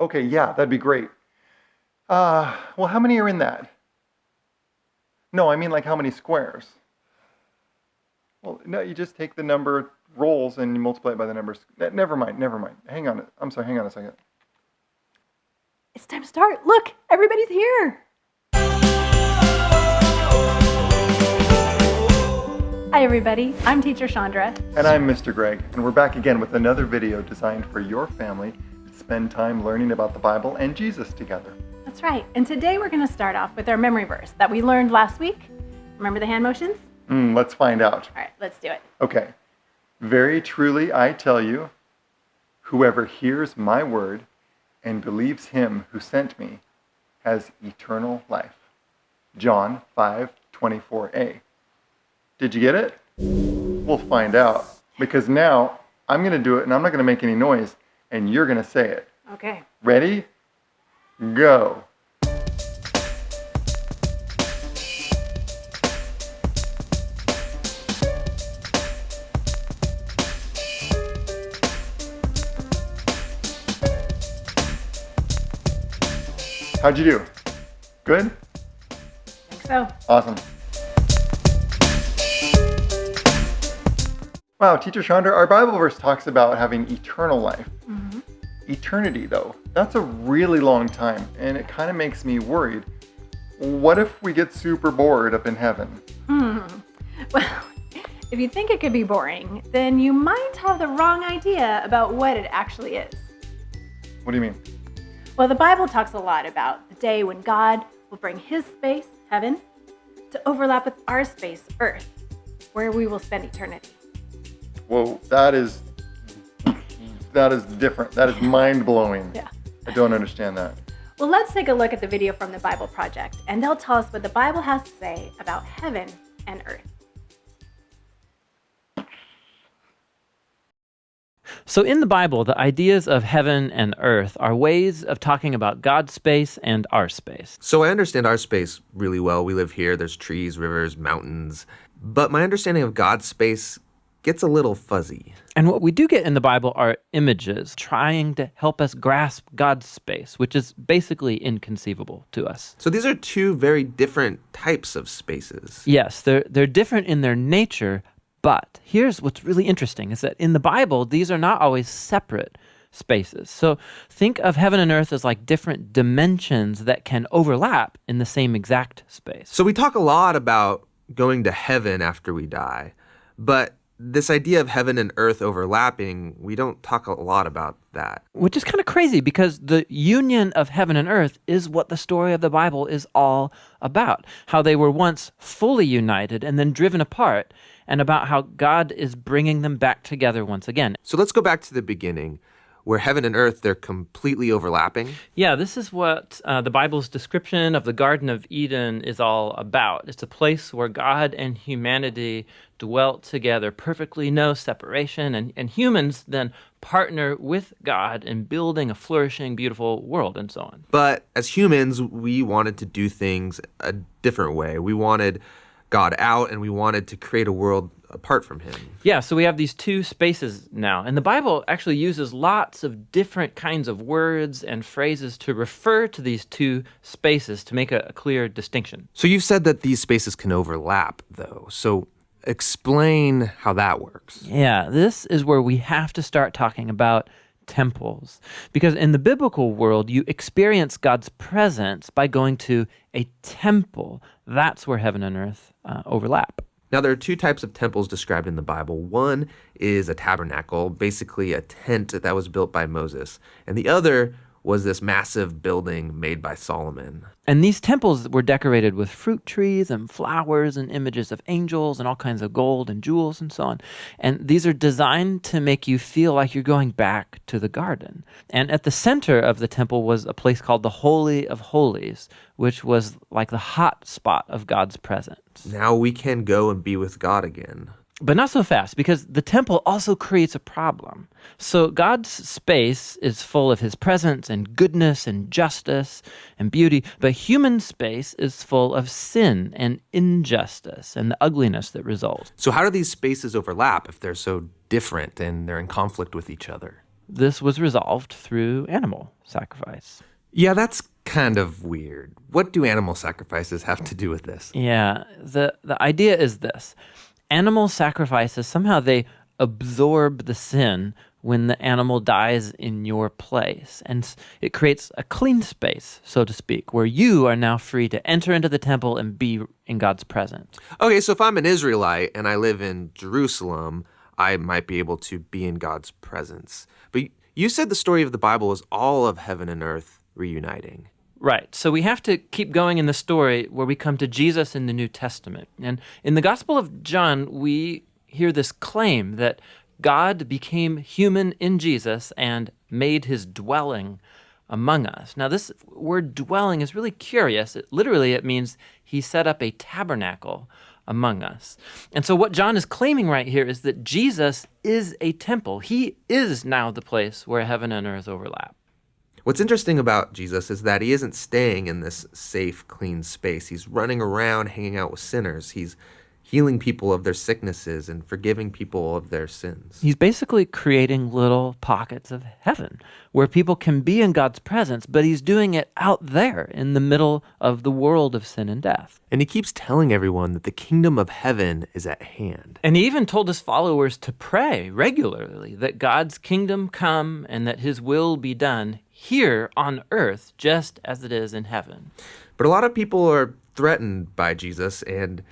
Okay, yeah, that'd be great. Well, how many are in that? No, I mean like how many squares? Well, no, you just take the number of rolls and you multiply it by the numbers. Never mind. Hang on. I'm sorry, hang on a second. It's time to start. Look, everybody's here. Hi, everybody. I'm Teacher Chandra. And I'm Mr. Greg, and we're back again with another video designed for your family to spend time learning about the Bible and Jesus together. That's right. And today we're going to start off with our memory verse that we learned last week. Remember the hand motions? Let's find out. All right, let's do it. Okay. Very truly I tell you, whoever hears my word and believes him who sent me has eternal life. John 5:24a. Did you get it? We'll find out, because now I'm going to do it and I'm not going to make any noise and you're going to say it. Okay. Ready? Go. How'd you do? Good? I think so. Awesome. Wow, Teacher Chandra, our Bible verse talks about having eternal life. Mm-hmm. Eternity, though, that's a really long time, and it kind of makes me worried. What if we get super bored up in heaven? Well, if you think it could be boring, then you might have the wrong idea about what it actually is. What do you mean? Well, the Bible talks a lot about the day when God will bring his space, heaven, to overlap with our space, earth, where we will spend eternity. Whoa, that is different. That is mind-blowing. Yeah. I don't understand that. Well, let's take a look at the video from the Bible Project, and they'll tell us what the Bible has to say about heaven and earth. So in the Bible, the ideas of heaven and earth are ways of talking about God's space and our space. So I understand our space really well. We live here, there's trees, rivers, mountains. But my understanding of God's space gets a little fuzzy. And what we do get in the Bible are images trying to help us grasp God's space, which is basically inconceivable to us. So these are two very different types of spaces. Yes, they're different in their nature, but here's what's really interesting is that in the Bible, these are not always separate spaces. So think of heaven and earth as like different dimensions that can overlap in the same exact space. So we talk a lot about going to heaven after we die, but this idea of heaven and earth overlapping, we don't talk a lot about that. Which is kind of crazy because the union of heaven and earth is what the story of the Bible is all about. How they were once fully united and then driven apart, and about how God is bringing them back together once again. So let's go back to the beginning, where heaven and earth, they're completely overlapping. Yeah, this is what the Bible's description of the Garden of Eden is all about. It's a place where God and humanity dwelt together, perfectly no separation, and humans then partner with God in building a flourishing, beautiful world and so on. But as humans, we wanted to do things a different way. We wanted God out, and we wanted to create a world apart from him. Yeah, so we have these two spaces now, and the Bible actually uses lots of different kinds of words and phrases to refer to these two spaces to make a clear distinction. So you've said that these spaces can overlap, though. So explain how that works. Yeah, this is where we have to start talking about temples. Because in the biblical world, you experience God's presence by going to a temple. That's where heaven and earth overlap. Now, there are two types of temples described in the Bible. One is a tabernacle, basically a tent that was built by Moses. And the other was this massive building made by Solomon. And these temples were decorated with fruit trees and flowers and images of angels and all kinds of gold and jewels and so on. And these are designed to make you feel like you're going back to the garden. And at the center of the temple was a place called the Holy of Holies, which was like the hot spot of God's presence. Now we can go and be with God again. But not so fast, because the temple also creates a problem. So God's space is full of his presence and goodness and justice and beauty, but human space is full of sin and injustice and the ugliness that results. So how do these spaces overlap if they're so different and they're in conflict with each other? This was resolved through animal sacrifice. Yeah, that's kind of weird. What do animal sacrifices have to do with this? Yeah, the idea is this. Animal sacrifices, somehow they absorb the sin when the animal dies in your place. And it creates a clean space, so to speak, where you are now free to enter into the temple and be in God's presence. Okay, so if I'm an Israelite and I live in Jerusalem, I might be able to be in God's presence. But you said the story of the Bible is all of heaven and earth reuniting. Right. So we have to keep going in the story where we come to Jesus in the New Testament. And in the Gospel of John, we hear this claim that God became human in Jesus and made his dwelling among us. Now, this word dwelling is really curious. It means he set up a tabernacle among us. And so what John is claiming right here is that Jesus is a temple. He is now the place where heaven and earth overlap. What's interesting about Jesus is that he isn't staying in this safe, clean space. He's running around hanging out with sinners. He's healing people of their sicknesses and forgiving people of their sins. He's basically creating little pockets of heaven where people can be in God's presence, but he's doing it out there in the middle of the world of sin and death. And he keeps telling everyone that the kingdom of heaven is at hand. And he even told his followers to pray regularly that God's kingdom come and that his will be done here on earth just as it is in heaven. But a lot of people are threatened by Jesus and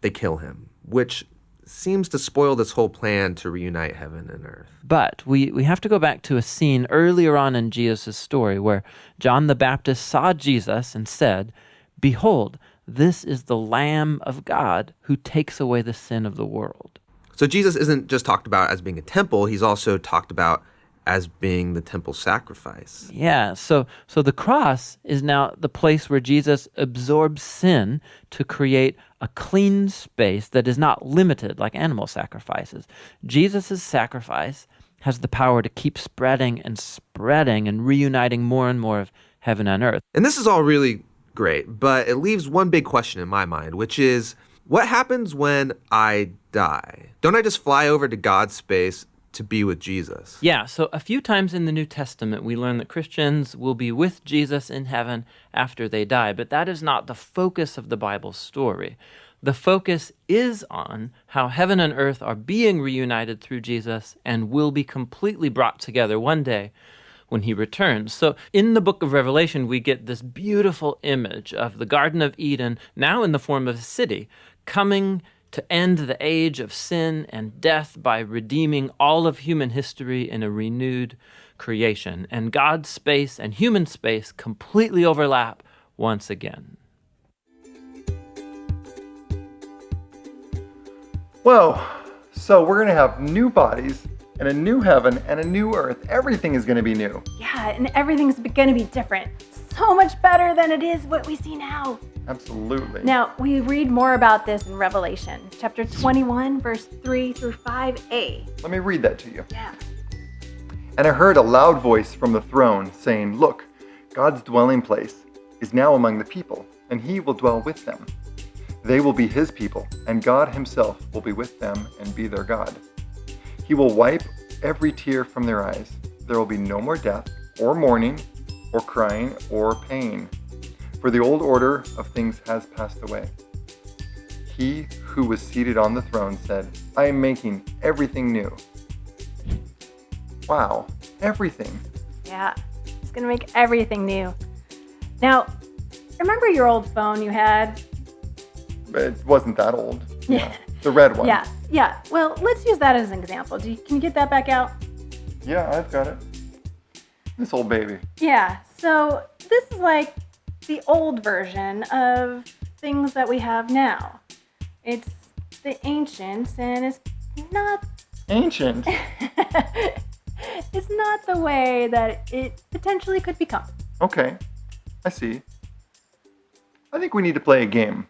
they kill him, which seems to spoil this whole plan to reunite heaven and earth. But we have to go back to a scene earlier on in Jesus' story where John the Baptist saw Jesus and said, "Behold, this is the Lamb of God who takes away the sin of the world." So Jesus isn't just talked about as being a temple, he's also talked about as being the temple sacrifice. Yeah, so the cross is now the place where Jesus absorbs sin to create a clean space that is not limited like animal sacrifices. Jesus' sacrifice has the power to keep spreading and reuniting more and more of heaven and earth. And this is all really great, but it leaves one big question in my mind, which is, what happens when I die? Don't I just fly over to God's space to be with Jesus? Yeah, so a few times in the New Testament, we learn that Christians will be with Jesus in heaven after they die, but that is not the focus of the Bible story. The focus is on how heaven and earth are being reunited through Jesus and will be completely brought together one day when he returns. So in the book of Revelation, we get this beautiful image of the Garden of Eden, now in the form of a city, coming to end the age of sin and death by redeeming all of human history in a renewed creation. And God's space and human space completely overlap once again. Whoa, so we're going to have new bodies and a new heaven and a new earth. Everything is going to be new. Yeah, and everything's going to be different. So much better than it is what we see now. Absolutely. Now, we read more about this in Revelation, chapter 21, verse 3 through 5a. Let me read that to you. Yeah. And I heard a loud voice from the throne saying, "Look, God's dwelling place is now among the people, and he will dwell with them. They will be his people, and God himself will be with them and be their God. He will wipe every tear from their eyes. There will be no more death, or mourning, or crying, or pain. For the old order of things has passed away." He who was seated on the throne said, "I am making everything new." Wow, everything. Yeah, it's going to make everything new. Now, remember your old phone you had? It wasn't that old. Yeah. The red one. Yeah. Well, let's use that as an example. Can you get that back out? Yeah, I've got it. This old baby. Yeah, so this is like the old version of things that we have now. It's the ancient, and it's not Ancient. it's not the way that it potentially could become. Okay, I see. I think we need to play a game.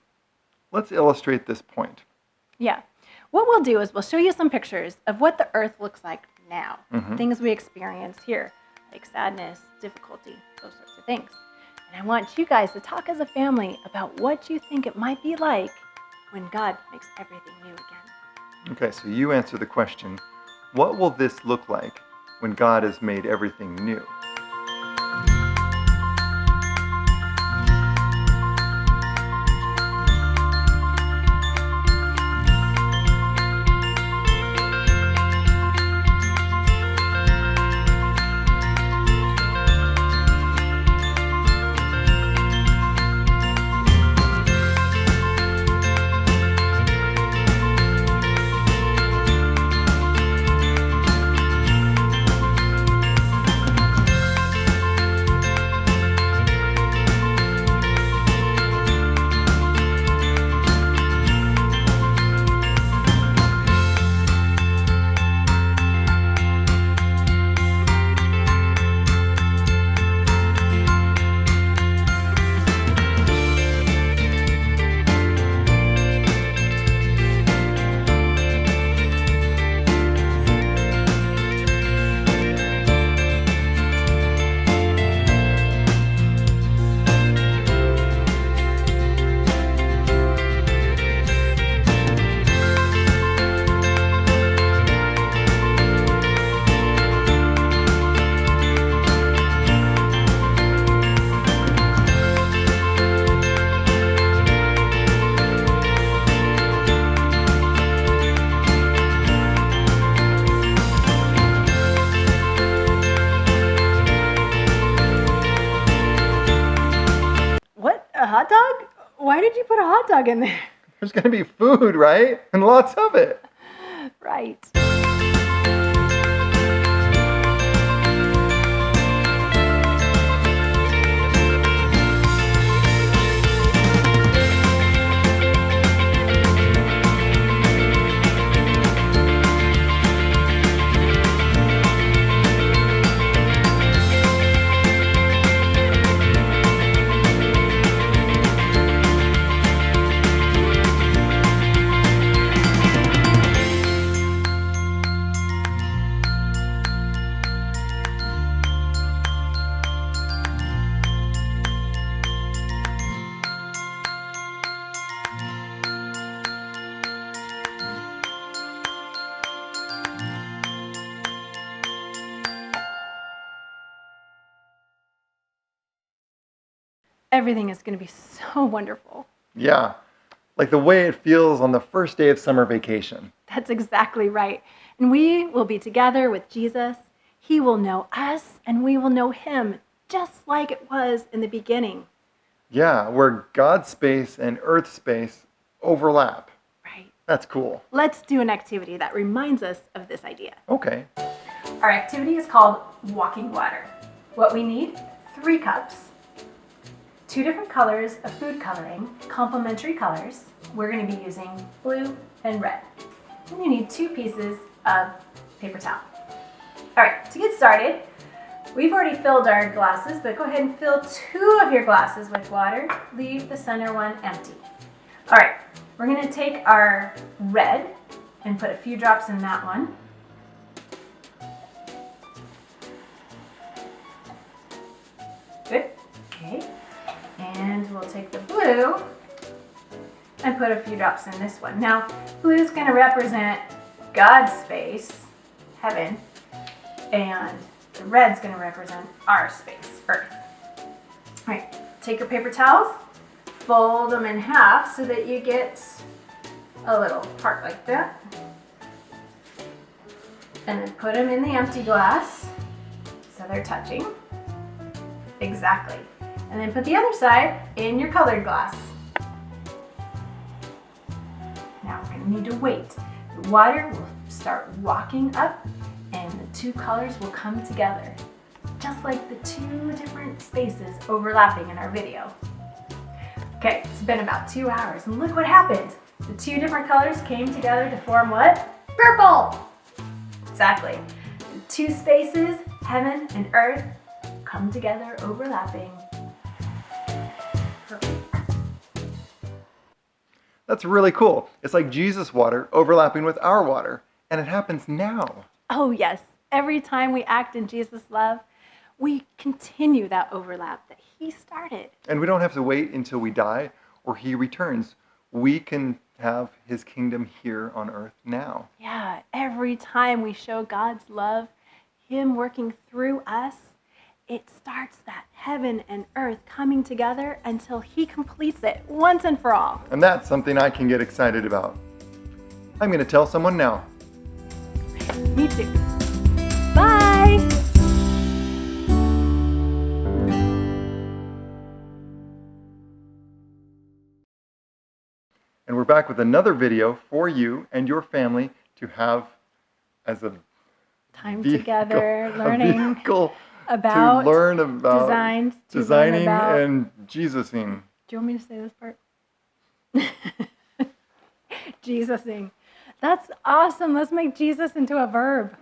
Let's illustrate this point. Yeah. What we'll do is we'll show you some pictures of what the earth looks like now. Things we experience here, like sadness, difficulty, those sorts of things. And I want you guys to talk as a family about what you think it might be like when God makes everything new again. Okay, so you answer the question, what will this look like when God has made everything new. What? A hot dog? Why did you put a hot dog in there? There's going to be food, right? And lots of it. Right. Everything is going to be so wonderful. Yeah, like the way it feels on the first day of summer vacation. That's exactly right. And we will be together with Jesus. He will know us and we will know him, just like it was in the beginning. Yeah, where God's space and Earth space overlap. Right. That's cool. Let's do an activity that reminds us of this idea. Okay. Our activity is called Walking Water. What we need, 3 cups, 2 different colors of food coloring, complementary colors. We're going to be using blue and red. And you need 2 pieces of paper towel. All right, to get started, we've already filled our glasses, but go ahead and fill 2 of your glasses with water. Leave the center one empty. All right, we're going to take our red and put a few drops in that one. Good. Okay. And we'll take the blue and put a few drops in this one. Now, blue is going to represent God's space, heaven, and the red's going to represent our space, earth. All right, take your paper towels, fold them in half so that you get a little part like that. And then put them in the empty glass so they're touching. Exactly. And then put the other side in your colored glass. Now we're going to need to wait. The water will start walking up and the 2 colors will come together, just like the 2 different spaces overlapping in our video. Okay, it's been about 2 hours and look what happened. The 2 different colors came together to form what? Purple! Exactly. The 2 spaces, heaven and earth, come together overlapping. That's really cool. It's like Jesus' water overlapping with our water, and it happens now. Oh yes, every time we act in Jesus' love, we continue that overlap that he started. And we don't have to wait until we die or he returns. We can have his kingdom here on earth now. Yeah, every time we show God's love, Him working through us, it starts that heaven and earth coming together until He completes it once and for all. And that's something I can get excited about. I'm going to tell someone now. Me too. Bye! And we're back with another video for you and your family to have as a Time vehicle, together, a learning vehicle about, to learn about designed to learn designing about. and Jesusing. Do you want me to say this part? Jesusing. That's awesome. Let's make Jesus into a verb.